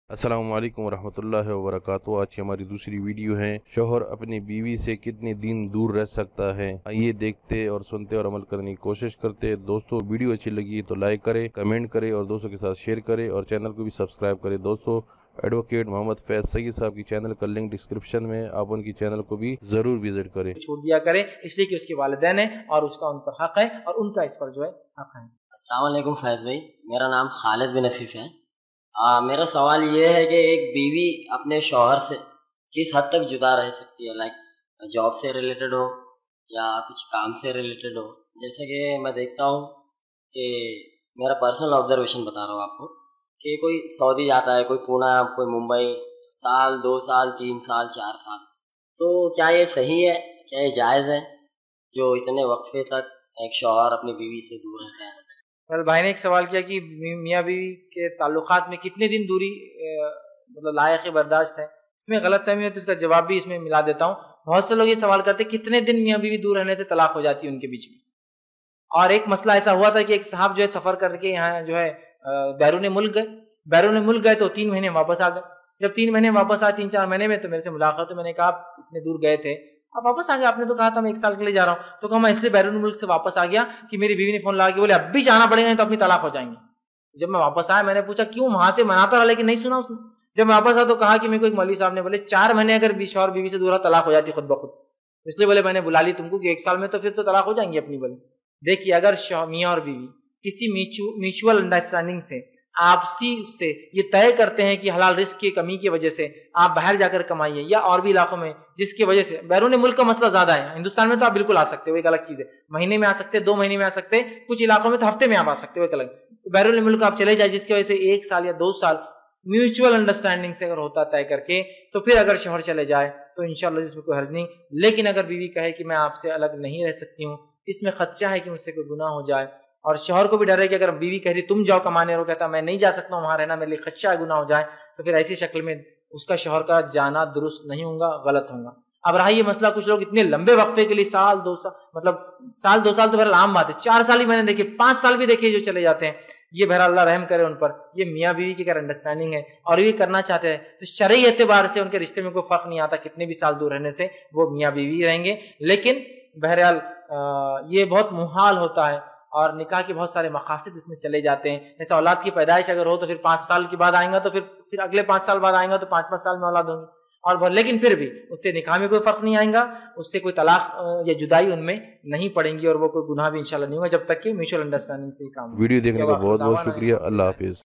अस्सलामु अलैकुम वरहमतुल्लाहि वबरकातुहू। आज की हमारी दूसरी वीडियो है, शोहर अपनी बीवी से कितने दिन दूर रह सकता है। आइए देखते और सुनते और अमल करने की कोशिश करते। दोस्तों, वीडियो अच्छी लगी तो लाइक करें, कमेंट करें और दोस्तों के साथ शेयर करें और चैनल को भी सब्सक्राइब करें। दोस्तों, एडवोकेट मोहम्मद फैज सईद साहब की चैनल का लिंक डिस्क्रिप्शन में, आप उनकी चैनल को भी जरूर विजिट करें। छोड़ दिया करें इसलिए कि उसके वालिदैन है और उसका उन पर हक है और उनका इस पर जो है हक है। अस्सलाम वालेकुम फैज भाई, मेरा नाम खालिद बिन अफीफ है। मेरा सवाल ये है कि एक बीवी अपने शौहर से किस हद तक जुदा रह सकती है, लाइक जॉब से रिलेटेड हो या कुछ काम से रिलेटेड हो। जैसे कि मैं देखता हूँ कि मेरा पर्सनल ऑब्जर्वेशन बता रहा हूँ आपको कि कोई सऊदी जाता है, कोई पूना, कोई मुंबई, साल 2 साल 3 साल 4 साल, तो क्या ये सही है, क्या ये जायज़ है जो इतने वक्फे तक एक शौहर अपनी बीवी से दूर रहता है? कल भाई ने एक सवाल किया कि मियाँ बीवी के ताल्लुकात में कितने दिन दूरी मतलब लायक बर्दाश्त है। इसमें गलत फहमी है तो इसका जवाब भी इसमें मिला देता हूँ। बहुत से लोग ये सवाल करते हैं कितने दिन मियाँ बीवी दूर रहने से तलाक हो जाती है उनके बीच में। और एक मसला ऐसा हुआ था कि एक साहब जो है सफ़र करके यहाँ जो है बैरून मुल्क गए तो 3 महीने वापस आ गए। जब 3 महीने वापस आए 3-4 महीने में तो मेरे से मुलाकात, तो मैंने कहा आप इतने दूर गए थे, आप वापस आ गए, आपने तो कहा था मैं 1 साल के लिए जा रहा हूँ। तो कहा मैं इसलिए बैरून मुल्क से वापस आ गया कि मेरी बीवी ने फोन लगा के बोले अब भी जाना पड़ेगा नहीं तो अपनी तलाक हो जाएंगे। जब मैं वापस आया मैंने पूछा क्यों, वहां से मनाता रहा लेकिन नहीं सुना उसने। जब मैं वापस आया तो कहा कि मेरे को एक मौलवी साहब ने बोले 4 महीने अगर शौहर बीवी से दूर तलाक हो जाती खुद ब खुद, इसलिए बोले मैंने बुला ली तुमको कि 1 साल में तो फिर तो तलाक हो जाएंगी अपनी। बोले देखिए, अगर मियाँ और बीवी किसी म्यूचुअल अंडरस्टैंडिंग से आपसी से ये तय करते हैं कि हलाल रिस्क की कमी की वजह से आप बाहर जाकर कमाइए, या और भी इलाकों में जिसकी वजह से बैरून मुल्क का मसला ज्यादा है, हिंदुस्तान में तो आप बिल्कुल आ सकते हो, एक अलग चीज है, महीने में आ सकते, 2 महीने में आ सकते, कुछ इलाकों में तो हफ्ते में आप आ सकते हो, एक अलग। तो बैरून मुल्क आप चले जाए जिसकी वजह से 1 साल या 2 साल म्यूचुअल अंडरस्टैंडिंग से अगर होता तय करके, तो फिर अगर शौहर चले जाए तो इंशाल्लाह इसमें कोई हर्ज नहीं। लेकिन अगर बीवी कहे कि मैं आपसे अलग नहीं रह सकती हूँ, इसमें खदशा है कि मुझसे कोई गुनाह हो जाए, और शौहर को भी डर है कि अगर बीवी कह रही तुम जाओ कमाने, और कहता मैं नहीं जा सकता हूँ वहां रहना, मेरे लिए खदशा है गुनाह हो जाए, तो फिर ऐसी शक्ल में उसका शौहर का जाना दुरुस्त नहीं होगा, गलत होगा। अब रहा ये मसला, कुछ लोग इतने लंबे वक्फे के लिए साल 2 साल, मतलब साल 2 साल तो बहरहाल आम बात है, 4 साल ही मैंने देखे, 5 साल भी देखे जो चले जाते हैं। ये बहरहाल अल्लाह रहम करे उन पर। ये मियाँ बीवी की अगर अंडरस्टैंडिंग है और ये करना चाहते हैं तो शरई एतबार से उनके रिश्ते में कोई फर्क नहीं आता, कितने भी साल दूर रहने से वो मियाँ बीवी रहेंगे। लेकिन बहरहाल ये बहुत मुहाल होता है और निकाह के बहुत सारे मकासद इसमें चले जाते हैं। जैसे औलाद की पैदाइश अगर हो तो फिर 5 साल के बाद आएगा, तो फिर अगले 5 साल बाद आएगा तो 5-5 साल में औलाद होंगी, और लेकिन फिर भी उससे निकाह में कोई फर्क नहीं आएगा, उससे कोई तलाक या जुदाई उनमें नहीं पड़ेंगी और वो कोई गुनाह भी इंशाल्लाह नहीं होगा जब तक कि म्यूचुअल अंडरस्टैंडिंग से ही काम। वीडियो देखने का बहुत बहुत शुक्रिया। अल्लाह हाफिज।